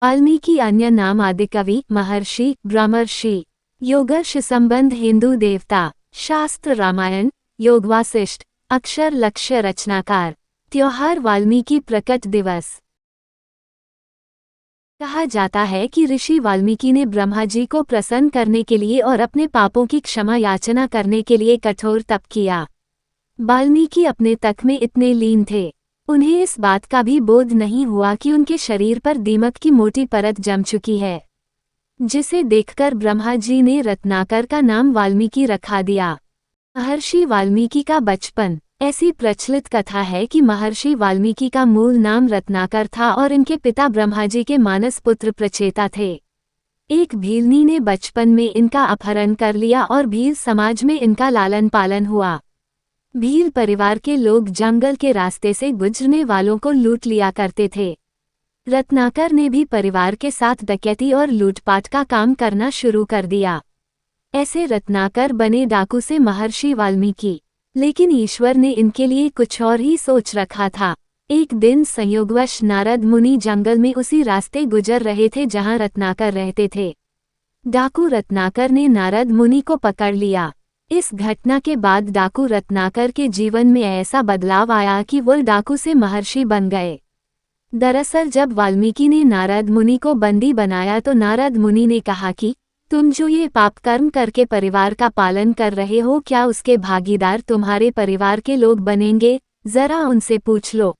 वाल्मीकि अन्य नाम आदिकवि, महर्षि, ब्रह्मर्षि। योगर्ष संबंध हिंदू देवता। शास्त्र रामायण। योग वासिष्ठ। अक्षर लक्ष्य रचनाकार। त्योहार वाल्मीकि प्रकट दिवस। कहा जाता है कि ऋषि वाल्मीकि ने ब्रह्मा जी को प्रसन्न करने के लिए और अपने पापों की क्षमा याचना करने के लिए कठोर तप किया। वाल्मीकि अपने तप में इतने लीन थे, उन्हें इस बात का भी बोध नहीं हुआ कि उनके शरीर पर दीमक की मोटी परत जम चुकी है, जिसे देखकर ब्रह्मा जी ने रत्नाकर का नाम वाल्मीकि रखा दिया। महर्षि वाल्मीकि का बचपन। ऐसी प्रचलित कथा है कि महर्षि वाल्मीकि का मूल नाम रत्नाकर था और इनके पिता ब्रह्मा जी के मानस पुत्र प्रचेता थे। एक भीलनी ने बचपन में इनका अपहरण कर लिया और भील समाज में इनका लालन पालन हुआ। भील परिवार के लोग जंगल के रास्ते से गुजरने वालों को लूट लिया करते थे। रत्नाकर ने भी परिवार के साथ डकैती और लूटपाट का काम करना शुरू कर दिया। ऐसे रत्नाकर बने डाकू से महर्षि वाल्मीकि, लेकिन ईश्वर ने इनके लिए कुछ और ही सोच रखा था। एक दिन संयोगवश नारद मुनि जंगल में उसी रास्ते गुजर रहे थे जहां रत्नाकर रहते थे। डाकू रत्नाकर ने नारद मुनि को पकड़ लिया। इस घटना के बाद डाकू रत्नाकर के जीवन में ऐसा बदलाव आया कि वो डाकू से महर्षि बन गए। दरअसल जब वाल्मीकि ने नारद मुनि को बंदी बनाया तो नारद मुनि ने कहा कि तुम जो ये पाप कर्म करके परिवार का पालन कर रहे हो, क्या उसके भागीदार तुम्हारे परिवार के लोग बनेंगे? जरा उनसे पूछ लो।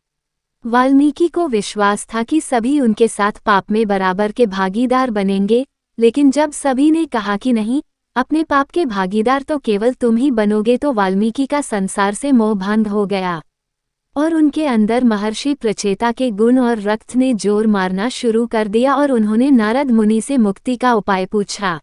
वाल्मीकि को विश्वास था कि सभी उनके साथ पाप में बराबर के भागीदार बनेंगे, लेकिन जब सभी ने कहा कि नहीं, अपने पाप के भागीदार तो केवल तुम ही बनोगे, तो वाल्मीकि का संसार से मोह भंग हो गया और उनके अंदर महर्षि प्रचेता के गुण और रक्त ने जोर मारना शुरू कर दिया और उन्होंने नारद मुनि से मुक्ति का उपाय पूछा।